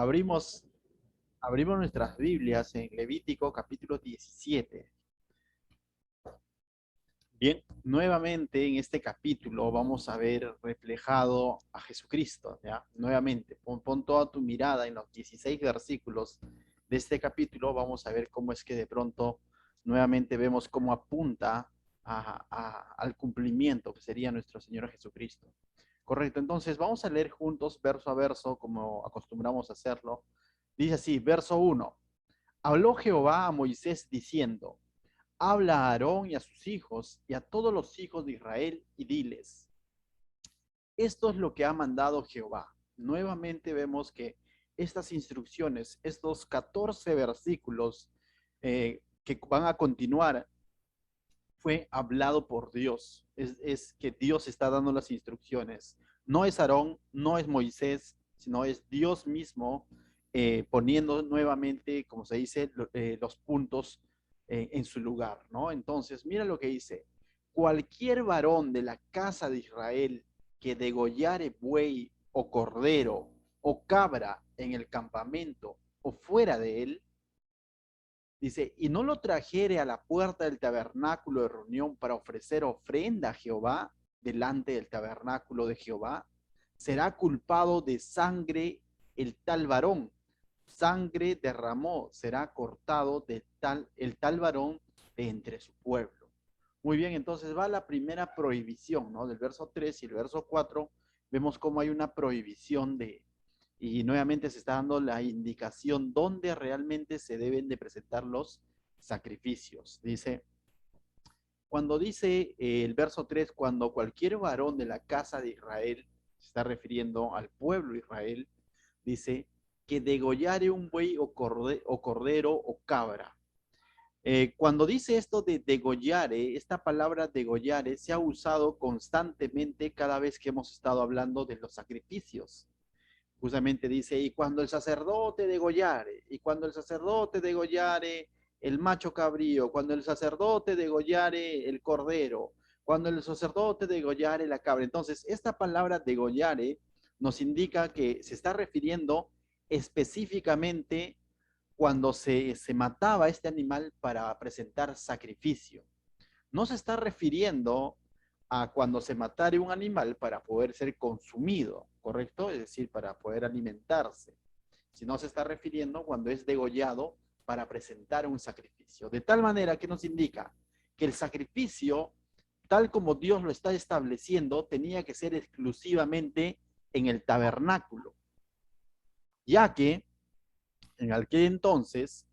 Abrimos, abrimos nuestras Biblias en Levítico capítulo 17. Bien, nuevamente en este capítulo vamos a ver reflejado a Jesucristo, ¿ya? Nuevamente, pon toda tu mirada en los 16 versículos de este capítulo, vamos a ver cómo es que de pronto nuevamente vemos cómo apunta al cumplimiento que sería nuestro Señor Jesucristo. Correcto, entonces vamos a leer juntos verso a verso como acostumbramos a hacerlo. Dice así, verso 1. Habló Jehová a Moisés diciendo, habla a Aarón y a sus hijos y a todos los hijos de Israel y diles, esto es lo que ha mandado Jehová. Nuevamente vemos que estas instrucciones, estos 14 versículos que van a continuar, fue hablado por Dios. Es que Dios está dando las instrucciones. No es Aarón, no es Moisés, sino es Dios mismo poniendo nuevamente, como se dice, los puntos en su lugar, ¿no? Entonces, mira lo que dice. Cualquier varón de la casa de Israel que degollare buey o cordero o cabra en el campamento o fuera de él, dice, y no lo trajere a la puerta del tabernáculo de reunión para ofrecer ofrenda a Jehová delante del tabernáculo de Jehová, será culpado de sangre el tal varón. Sangre derramó, será cortado de el tal varón de entre su pueblo. Muy bien, entonces va la primera prohibición, ¿no? Del verso 3 y el verso 4, vemos cómo hay una prohibición y nuevamente se está dando la indicación dónde realmente se deben de presentar los sacrificios. Dice, cuando dice el verso 3, cuando cualquier varón de la casa de Israel, se está refiriendo al pueblo de Israel, dice que degollare un buey o cordero o cabra. Cuando dice esto de degollare, esta palabra degollare se ha usado constantemente cada vez que hemos estado hablando de los sacrificios. Justamente dice, y cuando el sacerdote degollare, y cuando el sacerdote degollare el macho cabrío, cuando el sacerdote degollare el cordero, cuando el sacerdote degollare la cabra. Entonces, esta palabra degollare nos indica que se está refiriendo específicamente cuando se mataba este animal para presentar sacrificio. No se está refiriendo a cuando se matare un animal para poder ser consumido, ¿correcto? Es decir, para poder alimentarse. Sino se está refiriendo cuando es degollado para presentar un sacrificio. De tal manera que nos indica que el sacrificio, tal como Dios lo está estableciendo, tenía que ser exclusivamente en el tabernáculo, ya que en aquel entonces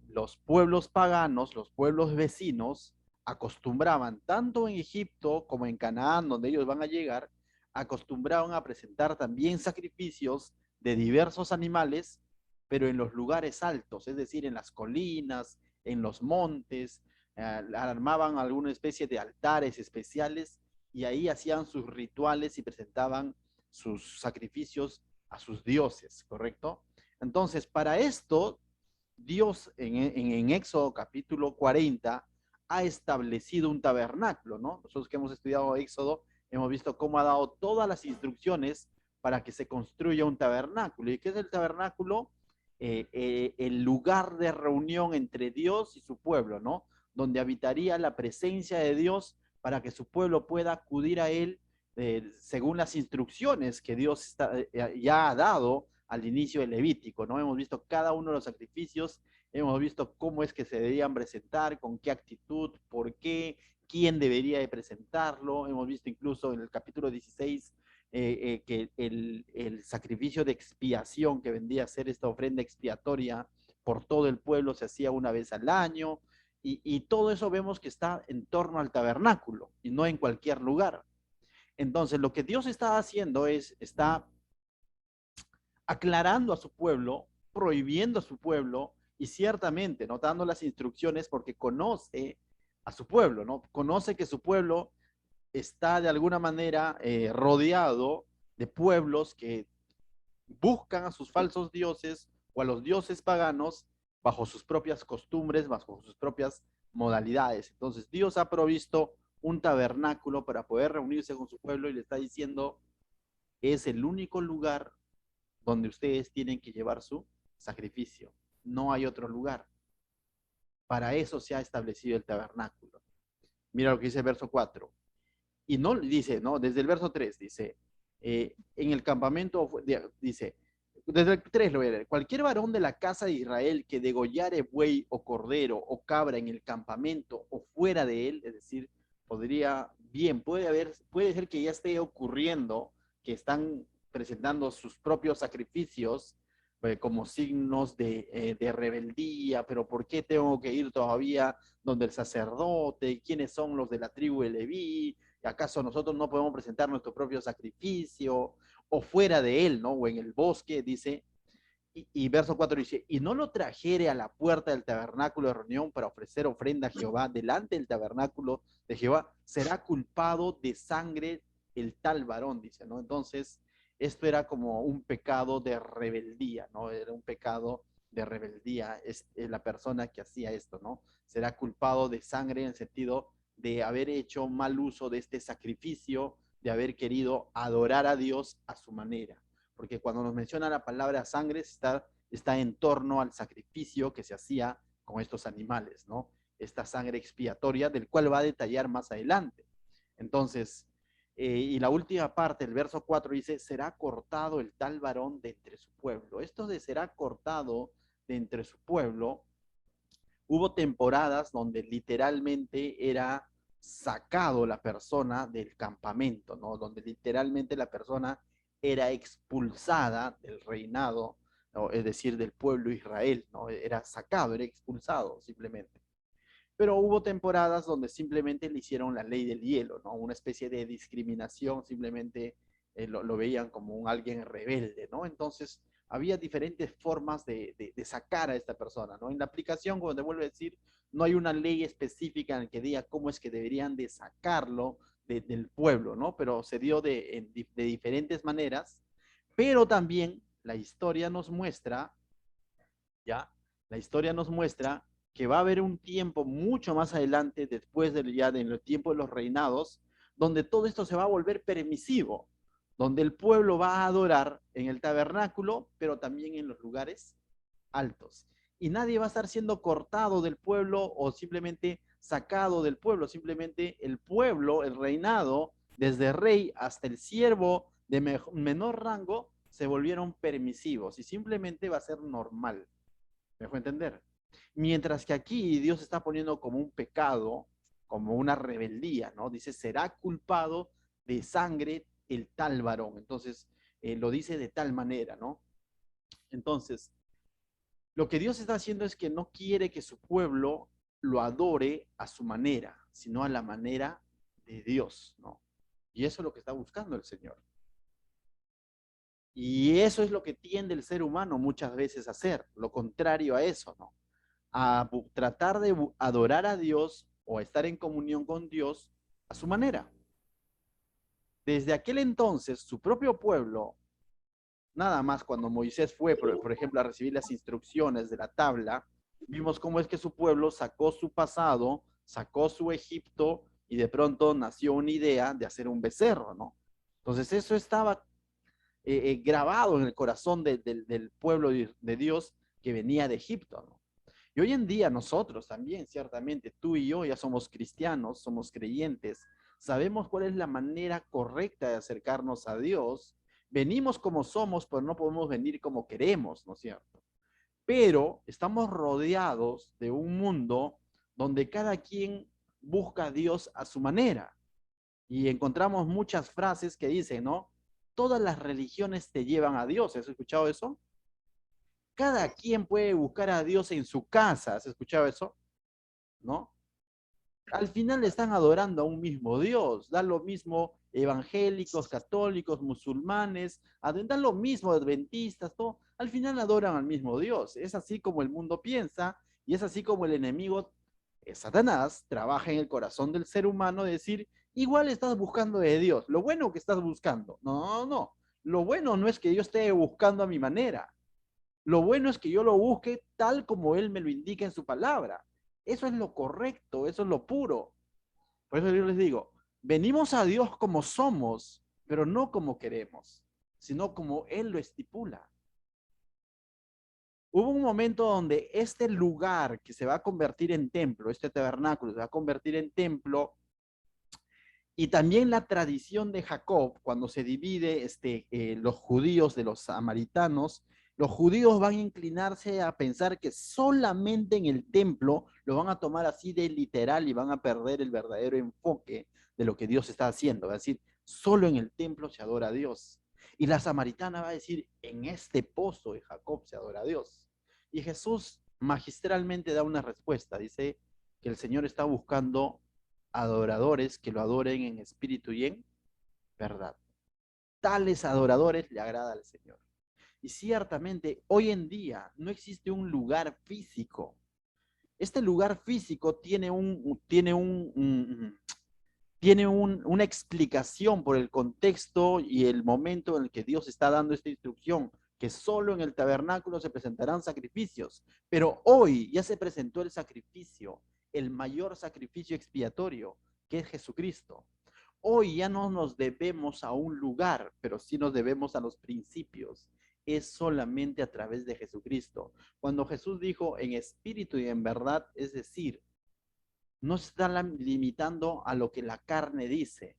los pueblos paganos, los pueblos vecinos, acostumbraban, tanto en Egipto como en Canaán, donde ellos van a llegar, acostumbraban a presentar también sacrificios de diversos animales, pero en los lugares altos, es decir, en las colinas, en los montes, armaban alguna especie de altares especiales y ahí hacían sus rituales y presentaban sus sacrificios a sus dioses, ¿correcto? Entonces, para esto Dios en Éxodo capítulo 40 ha establecido un tabernáculo, ¿no? Nosotros que hemos estudiado Éxodo, hemos visto cómo ha dado todas las instrucciones para que se construya un tabernáculo. ¿Y qué es el tabernáculo? El lugar de reunión entre Dios y su pueblo, ¿no? Donde habitaría la presencia de Dios para que su pueblo pueda acudir a él según las instrucciones que Dios ya ha dado al inicio del Levítico, ¿no? Hemos visto cada uno de los sacrificios, hemos visto cómo es que se debían presentar, con qué actitud, por qué, quién debería de presentarlo. Hemos visto incluso en el capítulo 16 que el sacrificio de expiación que vendría a ser esta ofrenda expiatoria por todo el pueblo se hacía una vez al año. Y todo eso vemos que está en torno al tabernáculo y no en cualquier lugar. Entonces, lo que Dios está haciendo está aclarando a su pueblo, prohibiendo a su pueblo y ciertamente no dando las instrucciones porque conoce a su pueblo, ¿no? Conoce que su pueblo está de alguna manera rodeado de pueblos que buscan a sus falsos dioses o a los dioses paganos bajo sus propias costumbres, bajo sus propias modalidades. Entonces Dios ha provisto un tabernáculo para poder reunirse con su pueblo y le está diciendo, es el único lugar donde ustedes tienen que llevar su sacrificio. No hay otro lugar. Para eso se ha establecido el tabernáculo. Mira lo que dice el verso 4. Y no dice, ¿no? Desde el verso 3 dice, en el campamento, dice, desde el 3 lo voy a leer, cualquier varón de la casa de Israel que degollare buey o cordero o cabra en el campamento o fuera de él, es decir, podría, bien, puede ser que ya esté ocurriendo, que están presentando sus propios sacrificios como signos de rebeldía, pero ¿por qué tengo que ir todavía donde el sacerdote? ¿Quiénes son los de la tribu de Leví? ¿Acaso nosotros no podemos presentar nuestro propio sacrificio? O fuera de él, ¿no? O en el bosque, dice, y verso 4 dice, y no lo trajere a la puerta del tabernáculo de reunión para ofrecer ofrenda a Jehová delante del tabernáculo de Jehová, será culpado de sangre el tal varón, dice, ¿no? Entonces, esto era como un pecado de rebeldía, ¿no? Era un pecado de rebeldía, es la persona que hacía esto, ¿no? Será culpado de sangre en el sentido de haber hecho mal uso de este sacrificio, de haber querido adorar a Dios a su manera. Porque cuando nos menciona la palabra sangre está en torno al sacrificio que se hacía con estos animales, ¿no? Esta sangre expiatoria del cual va a detallar más adelante. Entonces, y la última parte, el verso 4 dice, será cortado el tal varón de entre su pueblo. Esto de será cortado de entre su pueblo, hubo temporadas donde literalmente era sacado la persona del campamento, ¿no? Donde literalmente la persona era expulsada del reinado, ¿no? Es decir, del pueblo Israel, ¿no? Era sacado, era expulsado simplemente. Pero hubo temporadas donde simplemente le hicieron la ley del hielo, ¿no? Una especie de discriminación, simplemente lo veían como un alguien rebelde, ¿no? Entonces, había diferentes formas de sacar a esta persona, ¿no? En la aplicación, como te vuelvo a decir, no hay una ley específica en la que diga cómo es que deberían de sacarlo del pueblo, ¿no? Pero se dio de diferentes maneras, pero también la historia nos muestra, ¿ya? La historia nos muestra que va a haber un tiempo mucho más adelante, después del tiempo de los reinados, donde todo esto se va a volver permisivo, donde el pueblo va a adorar en el tabernáculo, pero también en los lugares altos. Y nadie va a estar siendo cortado del pueblo o simplemente sacado del pueblo, simplemente el pueblo, el reinado, desde rey hasta el siervo de menor rango, se volvieron permisivos y simplemente va a ser normal. ¿Me dejó entender? Mientras que aquí Dios está poniendo como un pecado, como una rebeldía, ¿no? Dice, será culpado de sangre el tal varón. Entonces, lo dice de tal manera, ¿no? Entonces, lo que Dios está haciendo es que no quiere que su pueblo lo adore a su manera, sino a la manera de Dios, ¿no? Y eso es lo que está buscando el Señor. Y eso es lo que tiende el ser humano muchas veces a hacer, lo contrario a eso, ¿no? A tratar de adorar a Dios o a estar en comunión con Dios a su manera. Desde aquel entonces, su propio pueblo, nada más cuando Moisés fue, por ejemplo, a recibir las instrucciones de la tabla, vimos cómo es que su pueblo sacó su pasado, sacó su Egipto y de pronto nació una idea de hacer un becerro, ¿no? Entonces eso estaba grabado en el corazón del pueblo de Dios que venía de Egipto, ¿no? Y hoy en día nosotros también, ciertamente, tú y yo ya somos cristianos, somos creyentes, sabemos cuál es la manera correcta de acercarnos a Dios. Venimos como somos, pero no podemos venir como queremos, ¿no es cierto? Pero estamos rodeados de un mundo donde cada quien busca a Dios a su manera. Y encontramos muchas frases que dicen, ¿no? Todas las religiones te llevan a Dios. ¿Has escuchado eso? Cada quien puede buscar a Dios en su casa. ¿Has escuchado eso? ¿No? Al final están adorando a un mismo Dios. Da lo mismo evangélicos, católicos, musulmanes, da lo mismo adventistas, todo. Al final adoran al mismo Dios. Es así como el mundo piensa y es así como el enemigo, Satanás, trabaja en el corazón del ser humano de decir, igual estás buscando de Dios. Lo bueno que estás buscando. No, no. Lo bueno no es que yo esté buscando a mi manera. Lo bueno es que yo lo busque tal como Él me lo indica en su palabra. Eso es lo correcto, eso es lo puro. Por eso yo les digo, venimos a Dios como somos, pero no como queremos, sino como Él lo estipula. Hubo un momento donde este lugar que se va a convertir en templo, este tabernáculo se va a convertir en templo, y también la tradición de Jacob, cuando se divide los judíos de los samaritanos, los judíos van a inclinarse a pensar que solamente en el templo lo van a tomar así de literal y van a perder el verdadero enfoque de lo que Dios está haciendo. Va a decir, solo en el templo se adora a Dios. Y la samaritana va a decir, en este pozo de Jacob se adora a Dios. Y Jesús magistralmente da una respuesta. Dice que el Señor está buscando adoradores que lo adoren en espíritu y en verdad. Tales adoradores le agrada al Señor. Y ciertamente hoy en día no existe un lugar físico. Este lugar físico tiene una explicación por el contexto y el momento en el que Dios está dando esta instrucción, que solo en el tabernáculo se presentarán sacrificios, pero hoy ya se presentó el sacrificio, el mayor sacrificio expiatorio, que es Jesucristo. Hoy ya no nos debemos a un lugar, pero sí nos debemos a los principios. Es solamente a través de Jesucristo. Cuando Jesús dijo en espíritu y en verdad, es decir, no se está limitando a lo que la carne dice.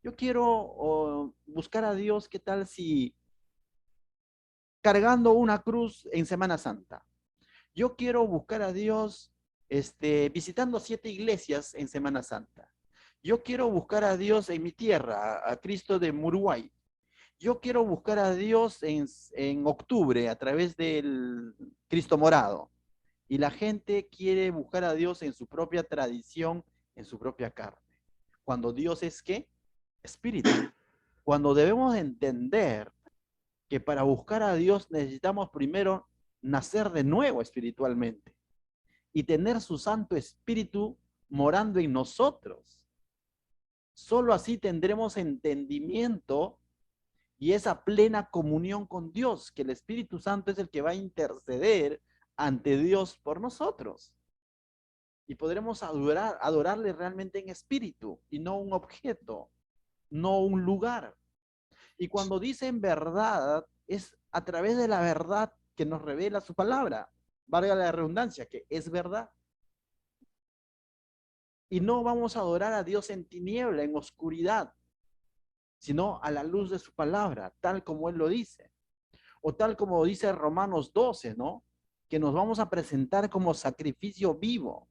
Yo quiero buscar a Dios, ¿qué tal si cargando una cruz en Semana Santa? Yo quiero buscar a Dios visitando 7 iglesias en Semana Santa. Yo quiero buscar a Dios en mi tierra, a Cristo de Uruguay. Yo quiero buscar a Dios en octubre a través del Cristo morado. Y la gente quiere buscar a Dios en su propia tradición, en su propia carne. Cuando Dios es ¿qué? Espíritu. Cuando debemos entender que para buscar a Dios necesitamos primero nacer de nuevo espiritualmente y tener su Santo Espíritu morando en nosotros. Solo así tendremos entendimiento y esa plena comunión con Dios, que el Espíritu Santo es el que va a interceder ante Dios por nosotros. Y podremos adorarle realmente en espíritu y no un objeto, no un lugar. Y cuando dice en verdad, es a través de la verdad que nos revela su palabra. Valga la redundancia, que es verdad. Y no vamos a adorar a Dios en tiniebla, en oscuridad, sino a la luz de su palabra, tal como Él lo dice. O tal como dice Romanos 12, ¿no? Que nos vamos a presentar como sacrificio vivo,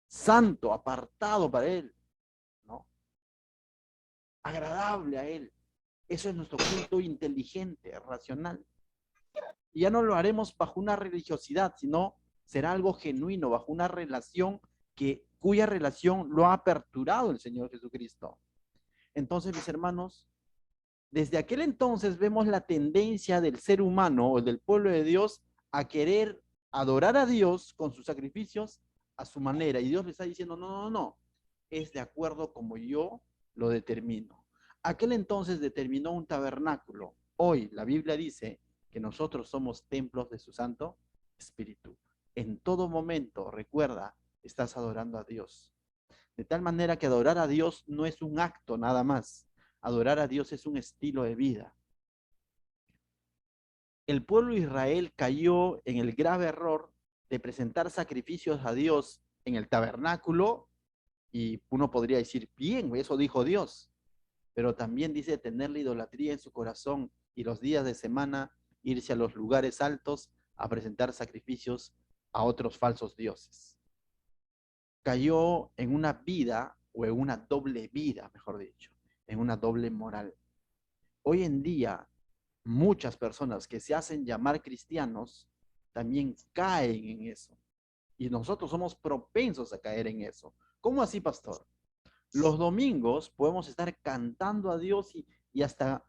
santo, apartado para Él, ¿no? Agradable a Él. Eso es nuestro culto inteligente, racional. Y ya no lo haremos bajo una religiosidad, sino será algo genuino, bajo una relación cuya relación lo ha aperturado el Señor Jesucristo. Entonces, mis hermanos, desde aquel entonces vemos la tendencia del ser humano o del pueblo de Dios a querer adorar a Dios con sus sacrificios a su manera. Y Dios le está diciendo, no, no, no, es de acuerdo como yo lo determino. Aquel entonces determinó un tabernáculo. Hoy la Biblia dice que nosotros somos templos de su Santo Espíritu. En todo momento, recuerda, estás adorando a Dios. De tal manera que adorar a Dios no es un acto nada más. Adorar a Dios es un estilo de vida. El pueblo de Israel cayó en el grave error de presentar sacrificios a Dios en el tabernáculo y uno podría decir, bien, eso dijo Dios, pero también dice tener la idolatría en su corazón y los días de semana irse a los lugares altos a presentar sacrificios a otros falsos dioses. Cayó en una vida o en una doble vida, mejor dicho, en una doble moral. Hoy en día, muchas personas que se hacen llamar cristianos también caen en eso. Y nosotros somos propensos a caer en eso. ¿Cómo así, pastor? Los domingos podemos estar cantando a Dios y hasta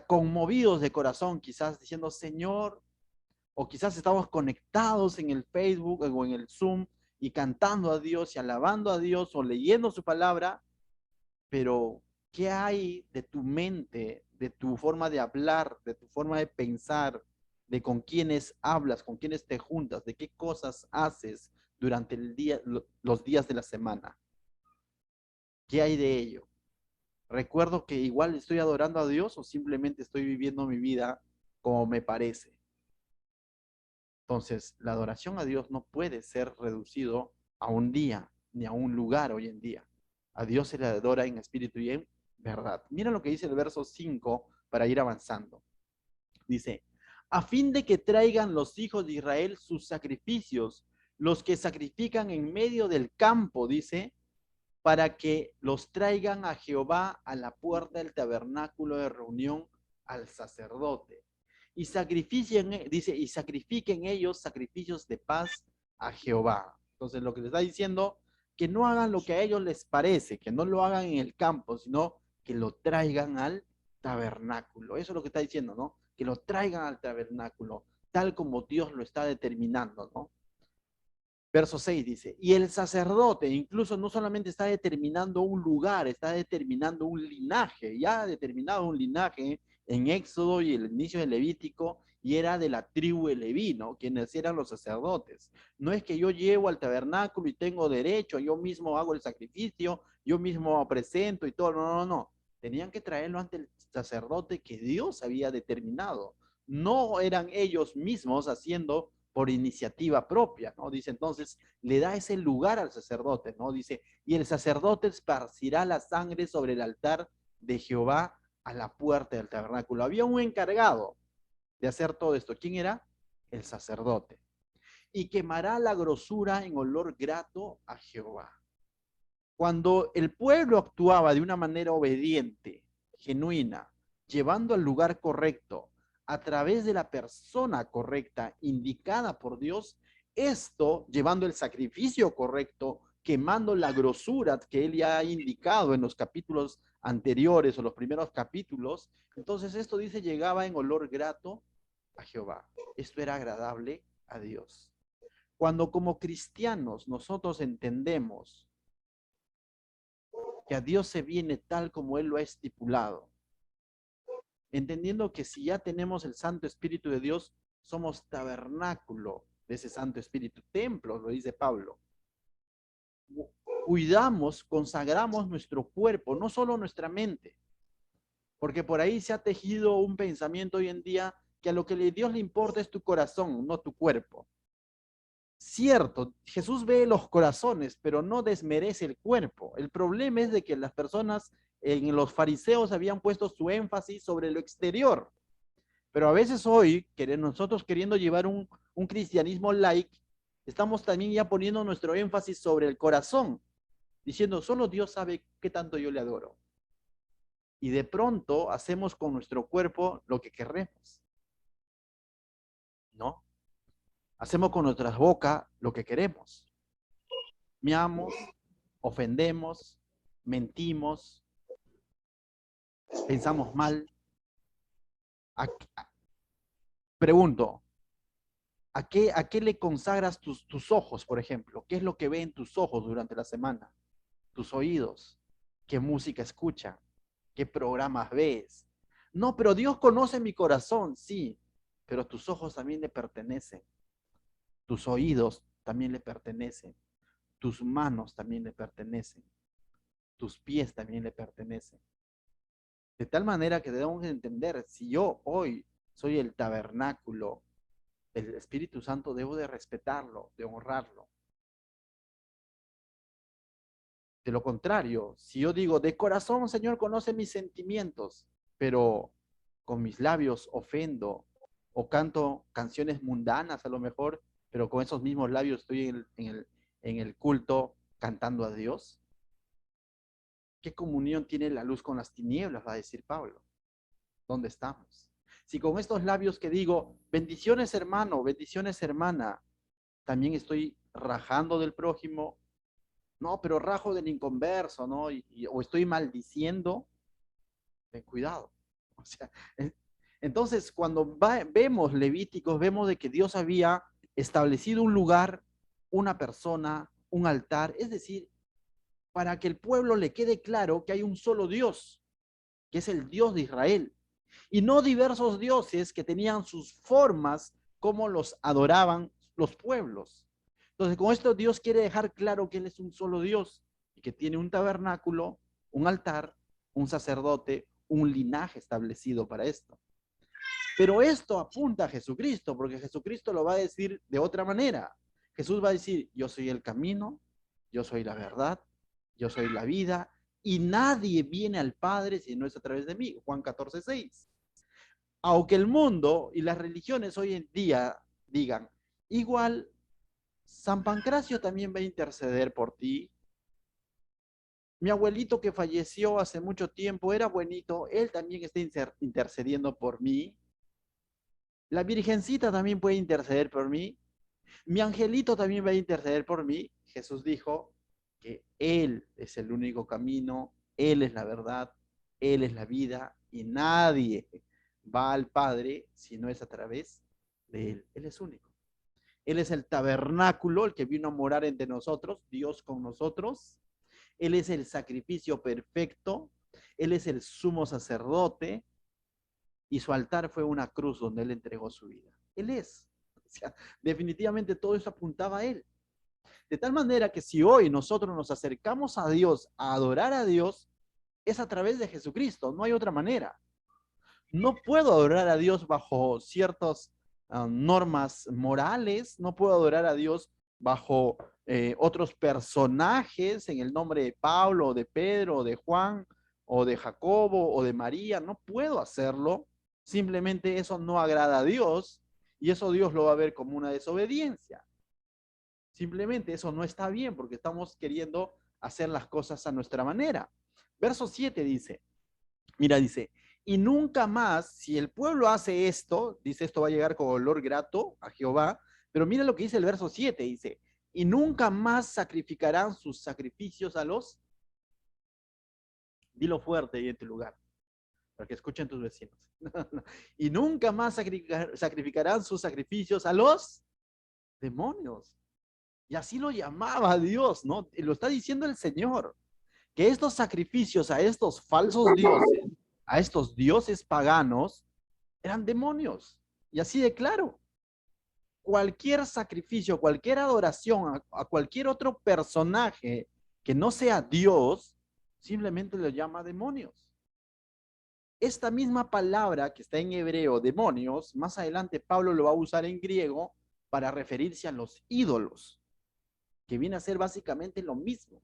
conmovidos de corazón, quizás diciendo, Señor, o quizás estamos conectados en el Facebook o en el Zoom y cantando a Dios y alabando a Dios o leyendo su palabra, pero ¿qué hay de tu mente, de tu forma de hablar, de tu forma de pensar, de con quiénes hablas, con quiénes te juntas, de qué cosas haces durante el día, los días de la semana? ¿Qué hay de ello? ¿Recuerdo que igual estoy adorando a Dios o simplemente estoy viviendo mi vida como me parece? Entonces, la adoración a Dios no puede ser reducido a un día ni a un lugar hoy en día. A Dios se le adora en espíritu y en verdad. Mira lo que dice el verso 5 para ir avanzando. Dice, a fin de que traigan los hijos de Israel sus sacrificios, los que sacrifican en medio del campo, dice, para que los traigan a Jehová a la puerta del tabernáculo de reunión al sacerdote. Y sacrifiquen, dice, y sacrifiquen ellos sacrificios de paz a Jehová. Entonces lo que les está diciendo, que no hagan lo que a ellos les parece, que no lo hagan en el campo, sino que lo traigan al tabernáculo. Eso es lo que está diciendo, ¿no? Que lo traigan al tabernáculo, tal como Dios lo está determinando, ¿no? Verso 6 dice, y el sacerdote incluso no solamente está determinando un lugar, está determinando un linaje, ya ha determinado un linaje en Éxodo y el inicio del Levítico, y era de la tribu de Leví, ¿no? Quienes eran los sacerdotes. No es que yo llevo al tabernáculo y tengo derecho, yo mismo hago el sacrificio, yo mismo presento y todo, no, no, no. Tenían que traerlo ante el sacerdote que Dios había determinado. No eran ellos mismos haciendo por iniciativa propia, ¿no? Dice, entonces, le da ese lugar al sacerdote, ¿no? Dice, y el sacerdote esparcirá la sangre sobre el altar de Jehová a la puerta del tabernáculo. Había un encargado de hacer todo esto. ¿Quién era? El sacerdote. Y quemará la grosura en olor grato a Jehová. Cuando el pueblo actuaba de una manera obediente, genuina, llevando al lugar correcto, a través de la persona correcta, indicada por Dios, esto llevando el sacrificio correcto, quemando la grosura que él ya ha indicado en los capítulos anteriores o los primeros capítulos, entonces esto dice llegaba en olor grato a Jehová. Esto era agradable a Dios. Cuando como cristianos nosotros entendemos que a Dios se viene tal como Él lo ha estipulado, entendiendo que si ya tenemos el Santo Espíritu de Dios, somos tabernáculo de ese Santo Espíritu, templo, lo dice Pablo. Cuidamos, consagramos nuestro cuerpo, no solo nuestra mente, porque por ahí se ha tejido un pensamiento hoy en día que a lo que a Dios le importa es tu corazón, no tu cuerpo. Cierto, Jesús ve los corazones, pero no desmerece el cuerpo. El problema es de que las personas, en los fariseos, habían puesto su énfasis sobre lo exterior. Pero a veces hoy, nosotros queriendo llevar un cristianismo light, estamos también ya poniendo nuestro énfasis sobre el corazón, diciendo, solo Dios sabe qué tanto yo le adoro. Y de pronto hacemos con nuestro cuerpo lo que queremos, ¿no? Hacemos con nuestras bocas lo que queremos. Miamos, ofendemos, mentimos, pensamos mal. Pregunto, ¿a qué le consagras tus ojos, por ejemplo? ¿Qué es lo que ven tus ojos durante la semana? Tus oídos. ¿Qué música escucha? ¿Qué programas ves? No, pero Dios conoce mi corazón, sí, pero tus ojos también le pertenecen. Tus oídos también le pertenecen. Tus manos también le pertenecen. Tus pies también le pertenecen. De tal manera que debemos entender, si yo hoy soy el tabernáculo del Espíritu Santo, debo de respetarlo, de honrarlo. De lo contrario, si yo digo, de corazón, Señor, conoce mis sentimientos, pero con mis labios ofendo o canto canciones mundanas a lo mejor, pero con esos mismos labios estoy en el culto cantando a Dios. ¿Qué comunión tiene la luz con las tinieblas? Va a decir Pablo. ¿Dónde estamos? Si con estos labios que digo, bendiciones hermano, bendiciones hermana, también estoy rajando del prójimo, no, pero rajo del inconverso, ¿no? O estoy maldiciendo, ten cuidado. O sea, entonces cuando vemos Levíticos, vemos de que Dios había establecido un lugar, una persona, un altar, es decir, para que el pueblo le quede claro que hay un solo Dios, que es el Dios de Israel, y no diversos dioses que tenían sus formas como los adoraban los pueblos. Entonces, con esto Dios quiere dejar claro que Él es un solo Dios y que tiene un tabernáculo, un altar, un sacerdote, un linaje establecido para esto. Pero esto apunta a Jesucristo, porque Jesucristo lo va a decir de otra manera. Jesús va a decir, yo soy el camino, yo soy la verdad, yo soy la vida, y nadie viene al Padre si no es a través de mí. Juan 14:6. Aunque el mundo y las religiones hoy en día digan, igual, San Pancracio también va a interceder por ti. Mi abuelito que falleció hace mucho tiempo era buenito, él también está intercediendo por mí. La Virgencita también puede interceder por mí. Mi angelito también va a interceder por mí. Jesús dijo que Él es el único camino, Él es la verdad, Él es la vida y nadie va al Padre si no es a través de Él. Él es único. Él es el tabernáculo, el que vino a morar entre nosotros, Dios con nosotros. Él es el sacrificio perfecto. Él es el sumo sacerdote y su altar fue una cruz donde Él entregó su vida. Él es. O sea, definitivamente todo eso apuntaba a Él. De tal manera que si hoy nosotros nos acercamos a Dios, a adorar a Dios, es a través de Jesucristo, no hay otra manera. No puedo adorar a Dios bajo ciertas normas morales, no puedo adorar a Dios bajo otros personajes en el nombre de Pablo, de Pedro, de Juan, o de Jacobo, o de María, no puedo hacerlo. Simplemente eso no agrada a Dios y eso Dios lo va a ver como una desobediencia. Simplemente eso no está bien porque estamos queriendo hacer las cosas a nuestra manera. Verso 7 dice, mira, dice, y nunca más, si el pueblo hace esto, dice esto va a llegar con olor grato a Jehová, pero mira lo que dice el verso 7, dice, y nunca más sacrificarán sus sacrificios a los, dilo fuerte y en tu lugar, para que escuchen tus vecinos, y nunca más sacrificarán sus sacrificios a los demonios. Y así lo llamaba Dios, ¿no? Lo está diciendo el Señor, que estos sacrificios a estos falsos dioses, a estos dioses paganos, eran demonios. Y así de claro, cualquier sacrificio, cualquier adoración a cualquier otro personaje que no sea Dios, simplemente lo llama demonios. Esta misma palabra que está en hebreo, demonios, más adelante Pablo lo va a usar en griego para referirse a los ídolos, que viene a ser básicamente lo mismo.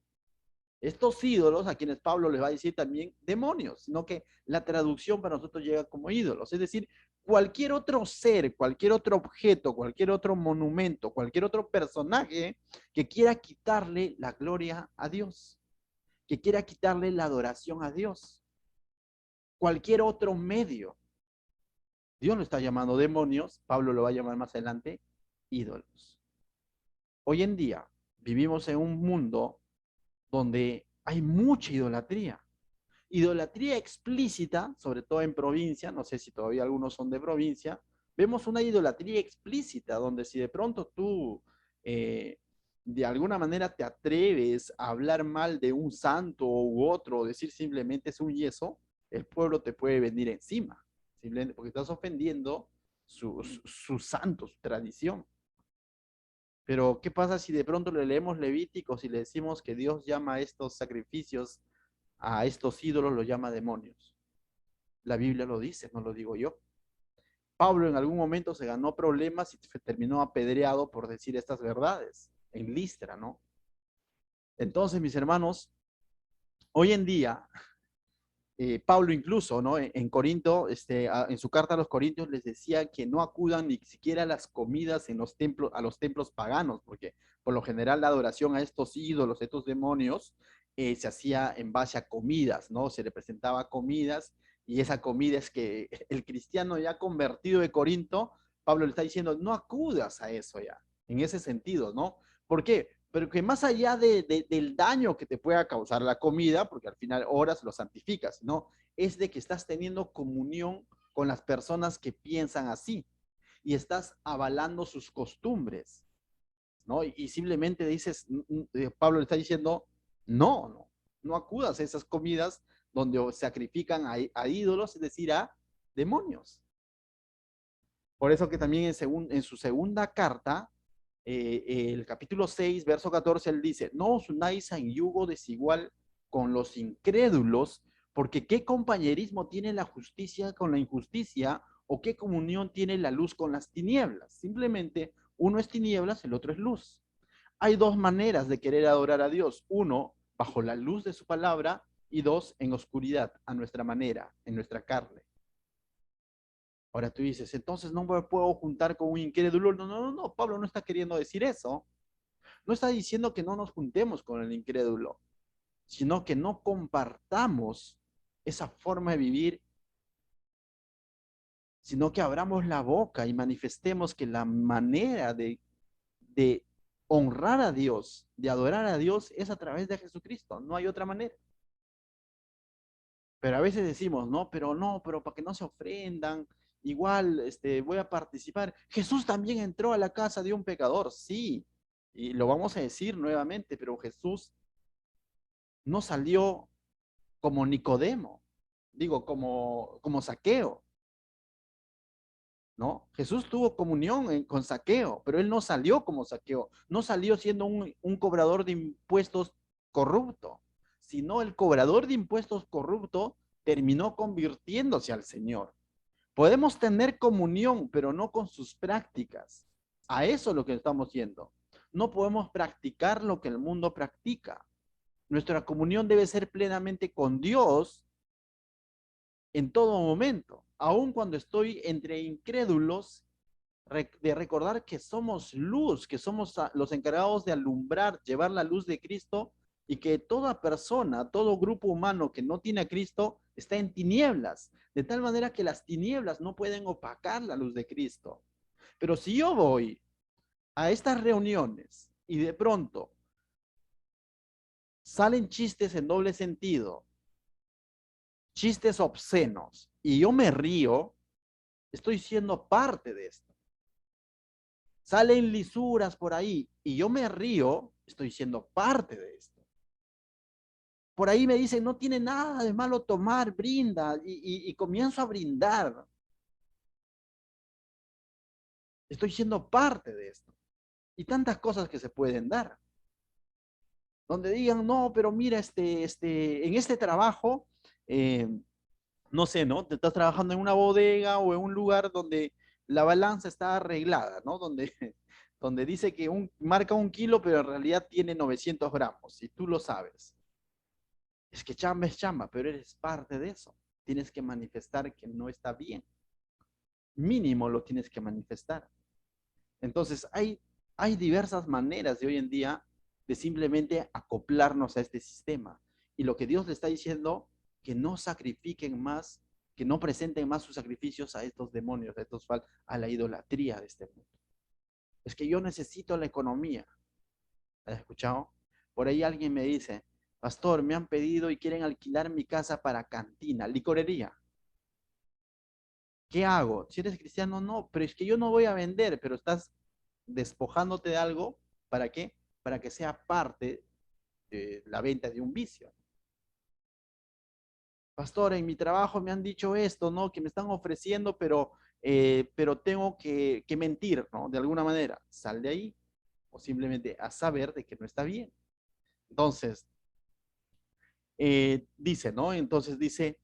Estos ídolos, a quienes Pablo les va a decir también demonios, sino que la traducción para nosotros llega como ídolos. Es decir, cualquier otro ser, cualquier otro objeto, cualquier otro monumento, cualquier otro personaje que quiera quitarle la gloria a Dios, que quiera quitarle la adoración a Dios. Cualquier otro medio. Dios lo está llamando demonios, Pablo lo va a llamar más adelante ídolos. Hoy en día vivimos en un mundo donde hay mucha idolatría. Idolatría explícita, sobre todo en provincia, no sé si todavía algunos son de provincia, vemos una idolatría explícita donde si de pronto tú de alguna manera te atreves a hablar mal de un santo u otro, o decir simplemente es un yeso, el pueblo te puede venir encima, simplemente porque estás ofendiendo su santo, su tradición. Pero, ¿qué pasa si de pronto le leemos Levíticos y le decimos que Dios llama a estos sacrificios, a estos ídolos, los llama demonios? La Biblia lo dice, no lo digo yo. Pablo en algún momento se ganó problemas y terminó apedreado por decir estas verdades en Listra, ¿no? Entonces, mis hermanos, hoy en día, Pablo incluso, ¿no? En Corinto, en su carta a los Corintios les decía que no acudan ni siquiera a las comidas en los templos, a los templos paganos, porque por lo general la adoración a estos ídolos, a estos demonios, se hacía en base a comidas, ¿no? Se le presentaba comidas y esa comida es que el cristiano ya convertido de Corinto, Pablo le está diciendo, no acudas a eso ya, en ese sentido, ¿no? ¿Por qué? Pero que más allá del daño que te pueda causar la comida, porque al final horas lo santificas, ¿no? Es de que estás teniendo comunión con las personas que piensan así y estás avalando sus costumbres, ¿no? Y simplemente dices, Pablo le está diciendo, no acudas a esas comidas donde sacrifican a ídolos, es decir, a demonios. Por eso que también en su segunda carta, el capítulo 6, verso 14, él dice, no os unáis en yugo desigual con los incrédulos, porque qué compañerismo tiene la justicia con la injusticia, ¿O qué comunión tiene la luz con las tinieblas? Simplemente uno es tinieblas, el otro es luz. Hay dos maneras de querer adorar a Dios. Uno, bajo la luz de su palabra, y dos, en oscuridad, a nuestra manera, en nuestra carne. Ahora tú dices, entonces no me puedo juntar con un incrédulo. No, no, no, no, Pablo no está queriendo decir eso. No está diciendo que no nos juntemos con el incrédulo, sino que no compartamos esa forma de vivir, sino que abramos la boca y manifestemos que la manera de honrar a Dios, de adorar a Dios, es a través de Jesucristo. No hay otra manera. Pero a veces decimos, no, pero para que no se ofrendan, igual voy a participar. Jesús también entró a la casa de un pecador, sí, y lo vamos a decir nuevamente, pero Jesús no salió como Nicodemo, digo, como Zaqueo, ¿no? Jesús tuvo comunión con Zaqueo, pero él no salió como Zaqueo, no salió siendo un cobrador de impuestos corrupto, sino el cobrador de impuestos corrupto terminó convirtiéndose al Señor. Podemos tener comunión, pero no con sus prácticas. A eso es lo que estamos yendo. No podemos practicar lo que el mundo practica. Nuestra comunión debe ser plenamente con Dios en todo momento, aun cuando estoy entre incrédulos, de recordar que somos luz, que somos los encargados de alumbrar, llevar la luz de Cristo, y que toda persona, todo grupo humano que no tiene a Cristo está en tinieblas, de tal manera que las tinieblas no pueden opacar la luz de Cristo. Pero si yo voy a estas reuniones y de pronto salen chistes en doble sentido, chistes obscenos, y yo me río, estoy siendo parte de esto. Salen lisuras por ahí y yo me río, estoy siendo parte de esto. Por ahí me dicen, no tiene nada de malo tomar, brinda, y comienzo a brindar. Estoy siendo parte de esto. Y tantas cosas que se pueden dar. Donde digan, no, pero mira, en este trabajo, eh, no sé, ¿no? Te estás trabajando en una bodega o en un lugar donde la balanza está arreglada, ¿no? Donde, donde dice que marca 1 kilo, pero en realidad tiene 900 gramos, y tú lo sabes. Es que chamba es chamba, pero eres parte de eso. Tienes que manifestar que no está bien. Mínimo lo tienes que manifestar. Entonces, hay diversas maneras de hoy en día de simplemente acoplarnos a este sistema. Y lo que Dios le está diciendo, que no sacrifiquen más, que no presenten más sus sacrificios a estos demonios, a la idolatría de este mundo. Es que yo necesito la economía. ¿Has escuchado? Por ahí alguien me dice, pastor, me han pedido y quieren alquilar mi casa para cantina, licorería. ¿Qué hago? Si eres cristiano, no, pero es que yo no voy a vender, pero estás despojándote de algo. ¿Para qué? Para que sea parte de la venta de un vicio. Pastor, en mi trabajo me han dicho esto, ¿no? Que me están ofreciendo, pero tengo que mentir, ¿no? De alguna manera. Sal de ahí, o simplemente a saber de que no está bien. Entonces, dice, ¿no? Entonces dice,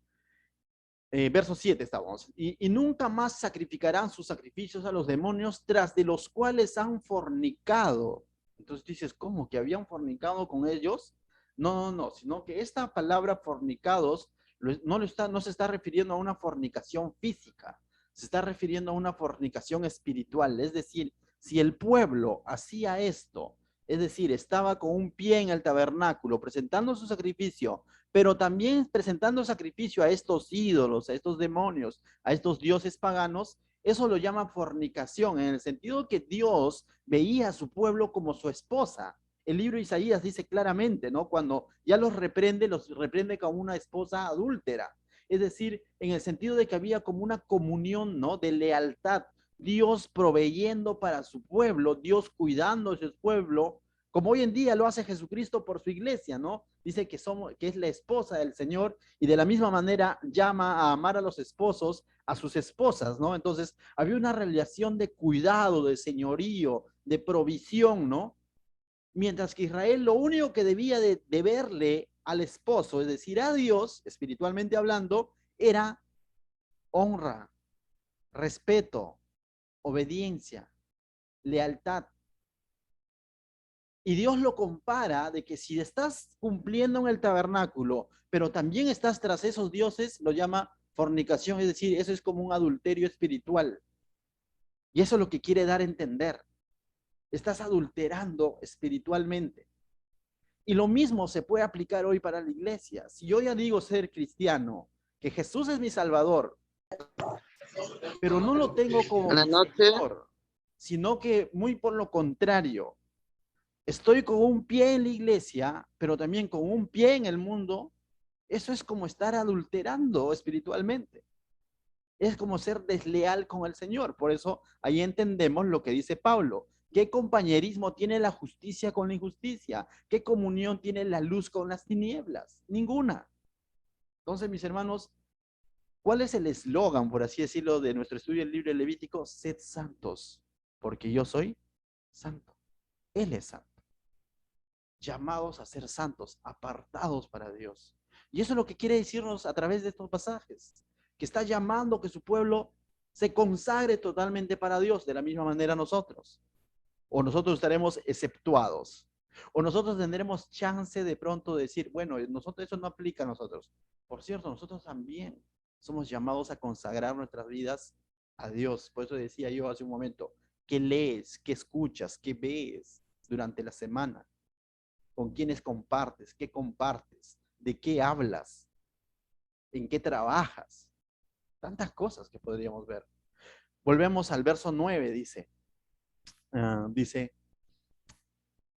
verso 7 estamos, y nunca más sacrificarán sus sacrificios a los demonios tras de los cuales han fornicado. Entonces dices, ¿cómo? ¿Que habían fornicado con ellos? No, no, no, sino que esta palabra fornicados no se está refiriendo a una fornicación física, se está refiriendo a una fornicación espiritual. Es decir, si el pueblo hacía esto, es decir, estaba con un pie en el tabernáculo presentando su sacrificio, pero también presentando sacrificio a estos ídolos, a estos demonios, a estos dioses paganos, eso lo llama fornicación, en el sentido que Dios veía a su pueblo como su esposa. El libro de Isaías dice claramente, ¿no? Cuando ya los reprende como una esposa adúltera. Es decir, en el sentido de que había como una comunión, ¿no? De lealtad. Dios proveyendo para su pueblo, Dios cuidando de su pueblo, como hoy en día lo hace Jesucristo por su iglesia, ¿no? Dice que es la esposa del Señor, y de la misma manera llama a amar a los esposos, a sus esposas, ¿no? Entonces, había una relación de cuidado, de señorío, de provisión, ¿no? Mientras que Israel lo único que debía de verle al esposo, es decir, a Dios, espiritualmente hablando, era honra, respeto, obediencia, lealtad. Y Dios lo compara de que si estás cumpliendo en el tabernáculo, pero también estás tras esos dioses, lo llama fornicación, es decir, eso es como un adulterio espiritual. Y eso es lo que quiere dar a entender. Estás adulterando espiritualmente. Y lo mismo se puede aplicar hoy para la iglesia. Si yo ya digo ser cristiano, que Jesús es mi Salvador, pero no lo tengo como Buenas mi noches. Señor, sino que muy por lo contrario, estoy con un pie en la iglesia, pero también con un pie en el mundo, eso es como estar adulterando espiritualmente. Es como ser desleal con el Señor. Por eso ahí entendemos lo que dice Pablo. ¿Qué compañerismo tiene la justicia con la injusticia? ¿Qué comunión tiene la luz con las tinieblas? Ninguna. Entonces, mis hermanos, ¿cuál es el eslogan, por así decirlo, de nuestro estudio del libro Levítico? Sed santos, porque yo soy santo. Él es santo. Llamados a ser santos, apartados para Dios. Y eso es lo que quiere decirnos a través de estos pasajes, que está llamando que su pueblo se consagre totalmente para Dios, de la misma manera nosotros. O nosotros estaremos exceptuados. O nosotros tendremos chance de pronto de decir, bueno, nosotros eso no aplica a nosotros. Por cierto, nosotros también somos llamados a consagrar nuestras vidas a Dios. Por eso decía yo hace un momento, ¿qué lees? ¿Qué escuchas? ¿Qué ves durante la semana? ¿Con quiénes compartes? ¿Qué compartes? ¿De qué hablas? ¿En qué trabajas? Tantas cosas que podríamos ver. Volvemos al verso 9, dice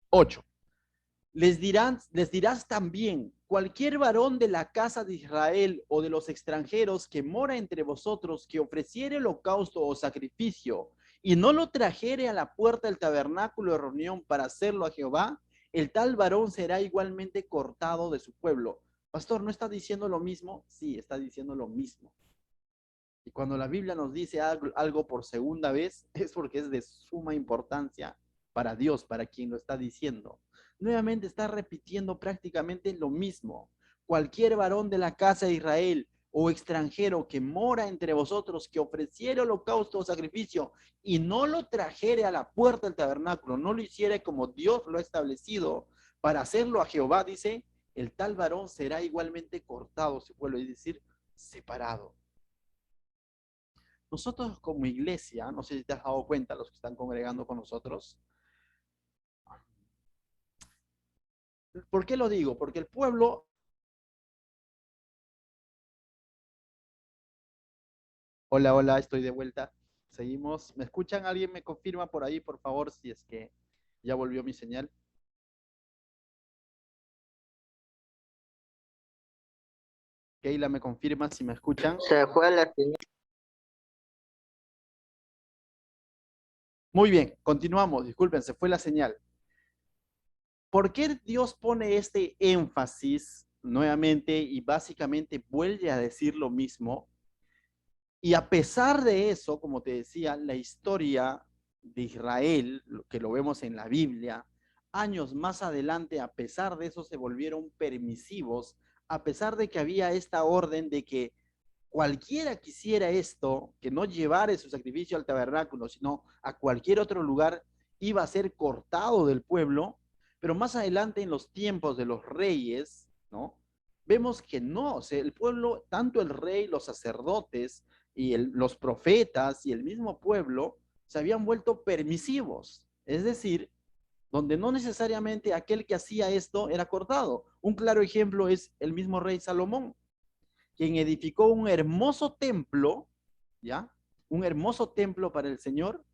8. Les dirás también, cualquier varón de la casa de Israel o de los extranjeros que mora entre vosotros, que ofreciere holocausto o sacrificio y no lo trajere a la puerta del tabernáculo de reunión para hacerlo a Jehová, el tal varón será igualmente cortado de su pueblo. Pastor, ¿no está diciendo lo mismo? Sí, está diciendo lo mismo. Y cuando la Biblia nos dice algo por segunda vez, es porque es de suma importancia para Dios, para quien lo está diciendo. Nuevamente está repitiendo prácticamente lo mismo. Cualquier varón de la casa de Israel o extranjero que mora entre vosotros, que ofreciere holocausto o sacrificio y no lo trajere a la puerta del tabernáculo, no lo hiciere como Dios lo ha establecido para hacerlo a Jehová, dice, el tal varón será igualmente cortado, se puede decir, separado. Nosotros como iglesia, no sé si te has dado cuenta, los que están congregando con nosotros, ¿por qué lo digo? Porque el pueblo, hola, hola, estoy de vuelta, seguimos, ¿me escuchan? ¿Alguien me confirma por ahí, por favor, si es que ya volvió mi señal? Keila, ¿me confirma si me escuchan? Se fue la señal. Muy bien, continuamos, disculpen, se fue la señal. ¿Por qué Dios pone este énfasis nuevamente y básicamente vuelve a decir lo mismo? Y a pesar de eso, como te decía, la historia de Israel, que lo vemos en la Biblia, años más adelante, a pesar de eso, se volvieron permisivos, a pesar de que había esta orden de que cualquiera que hiciera esto, que no llevara su sacrificio al tabernáculo, sino a cualquier otro lugar, iba a ser cortado del pueblo, pero más adelante en los tiempos de los reyes, ¿no? Vemos que no, o sea, el pueblo, tanto el rey, los sacerdotes y los profetas y el mismo pueblo se habían vuelto permisivos, es decir, donde no necesariamente aquel que hacía esto era cortado. Un claro ejemplo es el mismo rey Salomón, quien edificó un hermoso templo, ¿ya? Un hermoso templo para el Señor,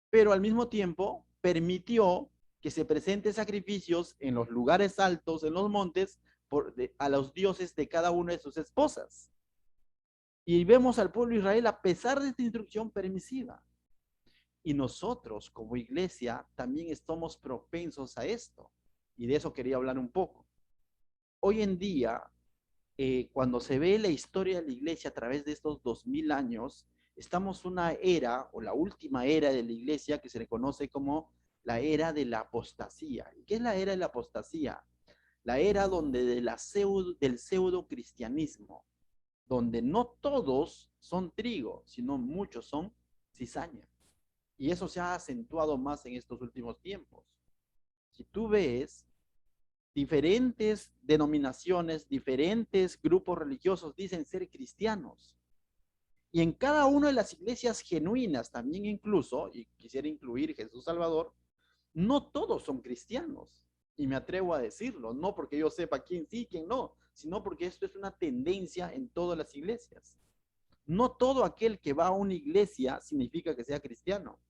pero al mismo tiempo permitió que se presenten sacrificios en los lugares altos, en los montes, a los dioses de cada una de sus esposas. Y vemos al pueblo de Israel a pesar de esta instrucción permisiva. Y nosotros como iglesia también estamos propensos a esto. Y de eso quería hablar un poco. Hoy en día, cuando se ve la historia de la iglesia a través de estos 2000 años, estamos una era o la última era de la iglesia que se le conoce como la era de la apostasía. ¿Y qué es la era de la apostasía? La era donde del pseudo cristianismo donde no todos son trigo, sino muchos son cizaña. Y eso se ha acentuado más en estos últimos tiempos. Si tú ves, diferentes denominaciones, diferentes grupos religiosos dicen ser cristianos. Y en cada una de las iglesias genuinas, también incluso, y quisiera incluir Jesús Salvador, no todos son cristianos. Y me atrevo a decirlo, no porque yo sepa quién sí, quién no, sino porque esto es una tendencia en todas las iglesias. No todo aquel que va a una iglesia significa que sea cristiano.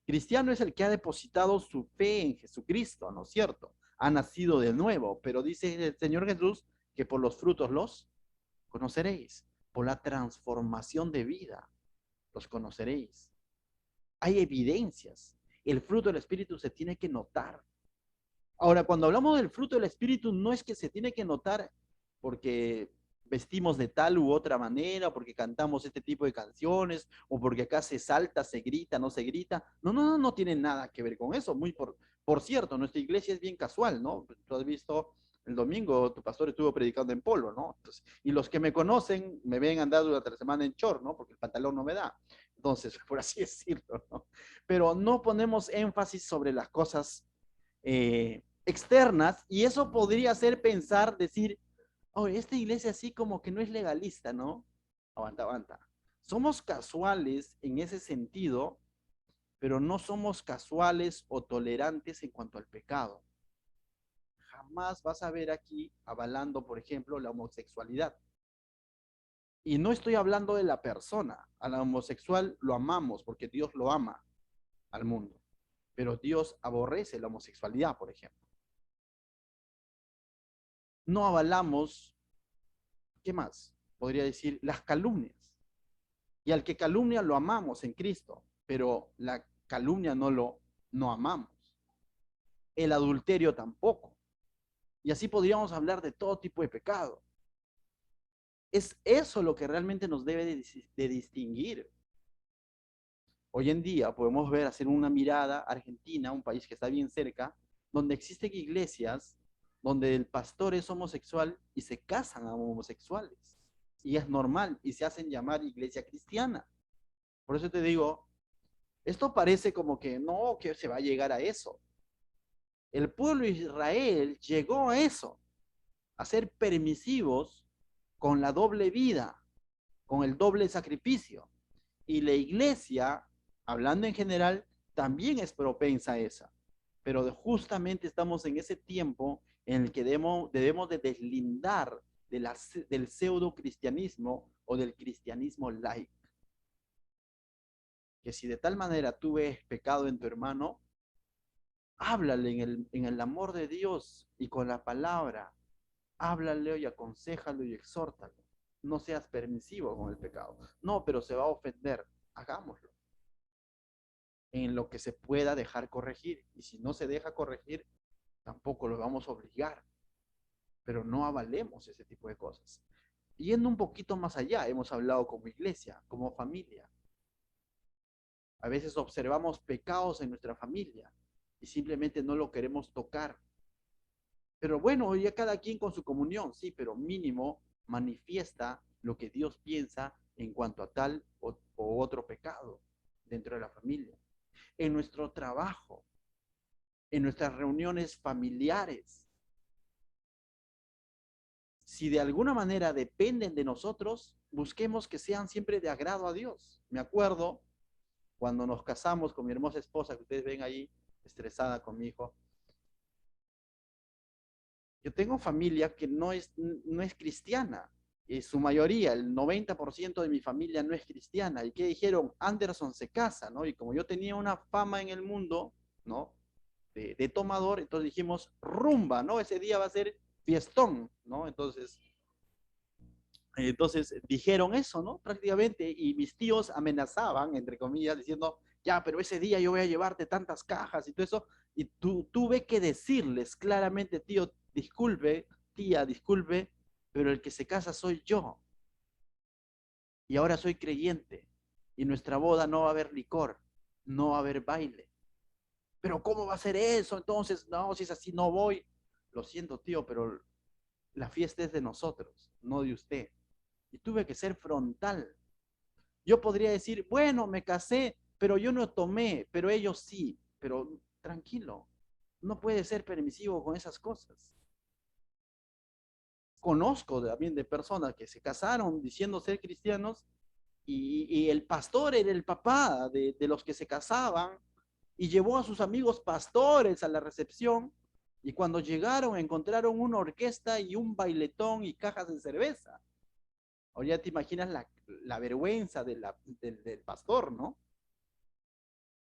Cristiano es el que ha depositado su fe en Jesucristo, ¿no es cierto? Ha nacido de nuevo, pero dice el Señor Jesús que por los frutos los conoceréis, por la transformación de vida los conoceréis. Hay evidencias. El fruto del Espíritu se tiene que notar. Ahora, cuando hablamos del fruto del Espíritu, no es que se tiene que notar porque vestimos de tal u otra manera, porque cantamos este tipo de canciones, o porque acá se salta, se grita, no se grita. No, no, no, no tiene nada que ver con eso. Por cierto, nuestra iglesia es bien casual, ¿no? Tú has visto el domingo, tu pastor estuvo predicando en polo, ¿no? Entonces, y los que me conocen me ven andar durante la semana en short, ¿no? Porque el pantalón no me da. Entonces, por así decirlo, ¿no? Pero no ponemos énfasis sobre las cosas externas, y eso podría hacer pensar, decir, oh, esta iglesia así como que no es legalista, ¿no? Aguanta, aguanta. Somos casuales en ese sentido, pero no somos casuales o tolerantes en cuanto al pecado. Jamás vas a ver aquí avalando, por ejemplo, la homosexualidad. Y no estoy hablando de la persona. A la homosexual lo amamos porque Dios lo ama al mundo. Pero Dios aborrece la homosexualidad, por ejemplo. No avalamos, ¿qué más? Podría decir las calumnias. Y al que calumnia lo amamos en Cristo, pero la calumnia no amamos. El adulterio tampoco. Y así podríamos hablar de todo tipo de pecado. Es eso lo que realmente nos debe de distinguir. Hoy en día podemos ver, hacer una mirada a Argentina, un país que está bien cerca, donde existen iglesias donde el pastor es homosexual y se casan a homosexuales. Y es normal y se hacen llamar iglesia cristiana. Por eso te digo, esto parece como que no, que se va a llegar a eso. El pueblo de Israel llegó a eso, a ser permisivos con la doble vida, con el doble sacrificio. Y la iglesia, hablando en general, también es propensa a esa. Pero justamente estamos en ese tiempo en el que debemos de deslindar del pseudo cristianismo o del cristianismo light. Que si de tal manera tú ves pecado en tu hermano, háblale en el amor de Dios y con la palabra. Háblale y aconséjalo y exhórtalo. No seas permisivo con el pecado. No, pero se va a ofender. Hagámoslo en lo que se pueda dejar corregir. Y si no se deja corregir, tampoco lo vamos a obligar. Pero no avalemos ese tipo de cosas. Yendo un poquito más allá, hemos hablado como iglesia, como familia. A veces observamos pecados en nuestra familia y simplemente no lo queremos tocar. Pero bueno, ya cada quien con su comunión, sí, pero mínimo manifiesta lo que Dios piensa en cuanto a tal o otro pecado dentro de la familia. En nuestro trabajo, en nuestras reuniones familiares, si de alguna manera dependen de nosotros, busquemos que sean siempre de agrado a Dios. Me acuerdo cuando nos casamos con mi hermosa esposa, que ustedes ven ahí estresada con mi hijo. Yo tengo familia que no es cristiana. Y su mayoría, el 90% de mi familia no es cristiana. ¿Y qué dijeron? Anderson se casa, ¿no? Y como yo tenía una fama en el mundo, ¿no? De tomador, entonces dijimos rumba, ¿no? Ese día va a ser fiestón, ¿no? Entonces dijeron eso, ¿no? Prácticamente, y mis tíos amenazaban, entre comillas, diciendo, ya, pero ese día yo voy a llevarte tantas cajas y todo eso, y tuve que decirles claramente, tío, disculpe, tía, disculpe, pero el que se casa soy yo, y ahora soy creyente, y nuestra boda no va a haber licor, no va a haber baile. Pero ¿cómo va a ser eso? Entonces, no, si es así, no voy. Lo siento, tío, pero la fiesta es de nosotros, no de usted. y tuve que ser frontal. Yo podría decir, bueno, me casé, pero yo no tomé, pero ellos sí, pero tranquilo, no puede ser permisivo con esas cosas. Conozco también de personas que se casaron diciendo ser cristianos y el pastor era el papá de los que se casaban y llevó a sus amigos pastores a la recepción y cuando llegaron encontraron una orquesta y un bailetón y cajas de cerveza. Ahora ya te imaginas la vergüenza del pastor, ¿no?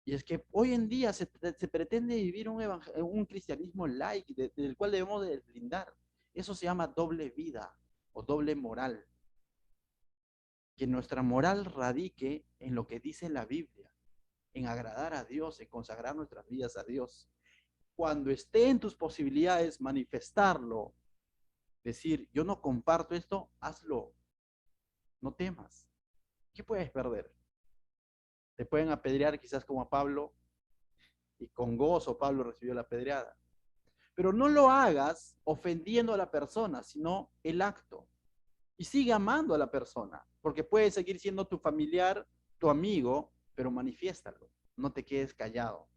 Y es que hoy en día se pretende vivir un cristianismo light del cual debemos de deslindar. Eso se llama doble vida o doble moral. Que nuestra moral radique en lo que dice la Biblia, en agradar a Dios, en consagrar nuestras vidas a Dios. Cuando esté en tus posibilidades manifestarlo, decir, yo no comparto esto, hazlo, no temas. ¿Qué puedes perder? Te pueden apedrear quizás como a Pablo, y con gozo Pablo recibió la apedreada. Pero no lo hagas ofendiendo a la persona, sino el acto. Y sigue amando a la persona, porque puede seguir siendo tu familiar, tu amigo, pero manifiéstalo, no te quedes callado.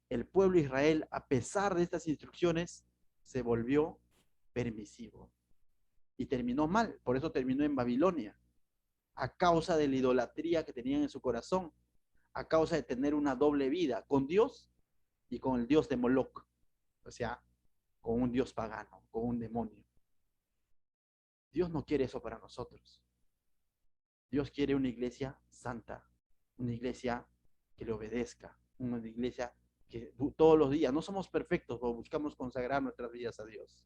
El pueblo de Israel, a pesar de estas instrucciones, se volvió permisivo y terminó mal, por eso terminó en Babilonia, a causa de la idolatría que tenían en su corazón, a causa de tener una doble vida con Dios y con el Dios de Moloch, o sea, con un Dios pagano, con un demonio. Dios no quiere eso para nosotros. Dios quiere una iglesia santa, una iglesia que le obedezca, una iglesia que todos los días, no somos perfectos, pero buscamos consagrar nuestras vidas a Dios.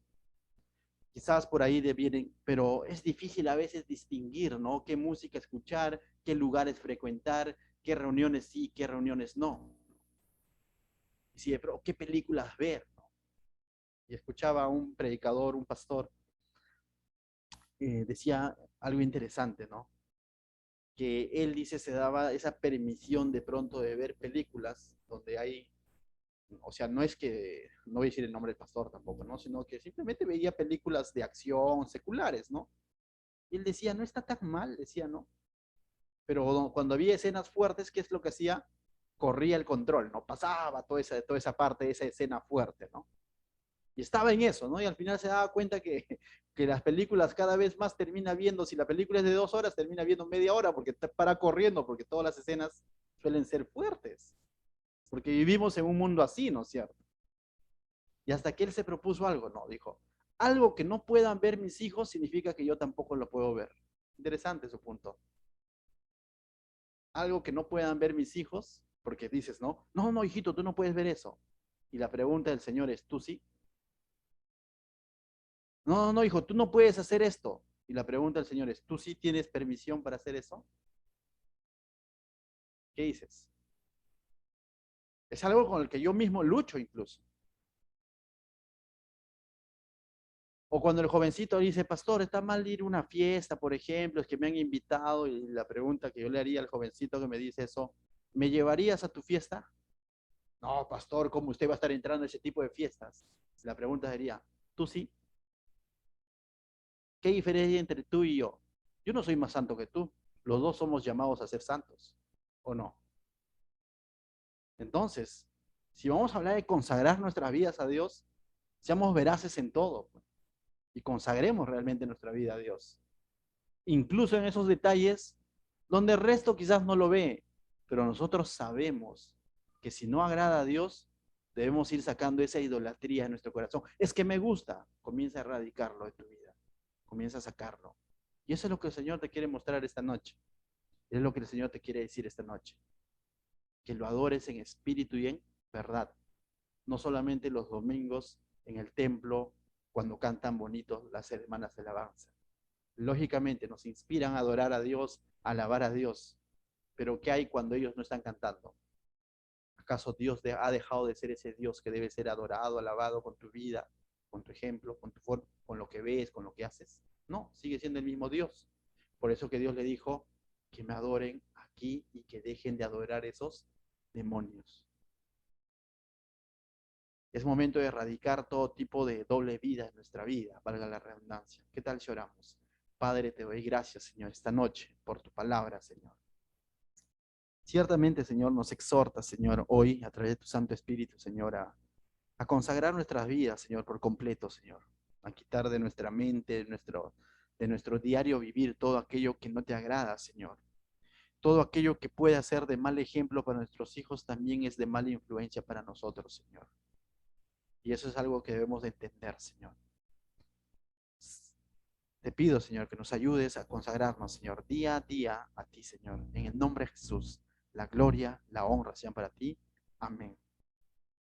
Quizás por ahí vienen, pero es difícil a veces distinguir, ¿no? Qué música escuchar, qué lugares frecuentar, qué reuniones sí, qué reuniones no. Y sí, pero qué películas ver, ¿no? Y escuchaba a un predicador, un pastor, decía algo interesante, ¿no? Que él dice se daba esa permisión de pronto de ver películas donde hay, o sea, no es que, no voy a decir el nombre del pastor tampoco, ¿no? Sino que simplemente veía películas de acción seculares, ¿no? Y él decía, no está tan mal, decía, ¿no? Pero cuando había escenas fuertes, ¿qué es lo que hacía? Corría el control, ¿no? Pasaba toda esa parte, esa escena fuerte, ¿no? Y estaba en eso, ¿no? Y al final se daba cuenta que las películas cada vez más termina viendo, si la película es de 2 horas, termina viendo media hora porque te para corriendo, porque todas las escenas suelen ser fuertes, porque vivimos en un mundo así, ¿no es cierto? Y hasta que él se propuso algo, no, dijo, algo que no puedan ver mis hijos significa que yo tampoco lo puedo ver. Interesante su punto. Algo que no puedan ver mis hijos, porque dices, no, no, no, hijito, tú no puedes ver eso. Y la pregunta del Señor es, ¿tú sí? No, no, no, hijo, tú no puedes hacer esto. Y la pregunta del Señor es, ¿tú sí tienes permisión para hacer eso? ¿Qué dices? Es algo con el que yo mismo lucho incluso. O cuando el jovencito dice, pastor, está mal ir a una fiesta, por ejemplo, es que me han invitado y la pregunta que yo le haría al jovencito que me dice eso, ¿me llevarías a tu fiesta? No, pastor, ¿cómo usted va a estar entrando a ese tipo de fiestas? La pregunta sería, ¿tú sí? ¿Qué diferencia hay entre tú y yo? Yo no soy más santo que tú. Los dos somos llamados a ser santos, ¿o no? Entonces, si vamos a hablar de consagrar nuestras vidas a Dios, seamos veraces en todo, pues, y consagremos realmente nuestra vida a Dios. Incluso en esos detalles donde el resto quizás no lo ve, pero nosotros sabemos que si no agrada a Dios, debemos ir sacando esa idolatría de nuestro corazón. Es que me gusta, comienza a erradicarlo de tu vida, comienza a sacarlo. Y eso es lo que el Señor te quiere mostrar esta noche. Es lo que el Señor te quiere decir esta noche. Que lo adores en espíritu y en verdad. No solamente los domingos en el templo, cuando cantan bonitos las hermanas de alabanza. Lógicamente nos inspiran a adorar a Dios, a alabar a Dios. Pero ¿qué hay cuando ellos no están cantando? ¿Acaso Dios ha dejado de ser ese Dios que debe ser adorado, alabado con tu vida, con tu ejemplo, con tu forma, con lo que ves, con lo que haces? No, sigue siendo el mismo Dios. Por eso que Dios le dijo que me adoren aquí y que dejen de adorar esos demonios. Es momento de erradicar todo tipo de doble vida en nuestra vida, valga la redundancia. ¿Qué tal si oramos? Padre, te doy gracias, Señor, esta noche por tu palabra, Señor. Ciertamente, Señor, nos exhorta, Señor, hoy a través de tu Santo Espíritu, Señor, a consagrar nuestras vidas, Señor, por completo, Señor. A quitar de nuestra mente, de nuestro diario vivir todo aquello que no te agrada, Señor. Todo aquello que puede ser de mal ejemplo para nuestros hijos también es de mala influencia para nosotros, Señor. Y eso es algo que debemos de entender, Señor. Te pido, Señor, que nos ayudes a consagrarnos, Señor, día a día a ti, Señor. En el nombre de Jesús, la gloria, la honra sean para ti. Amén.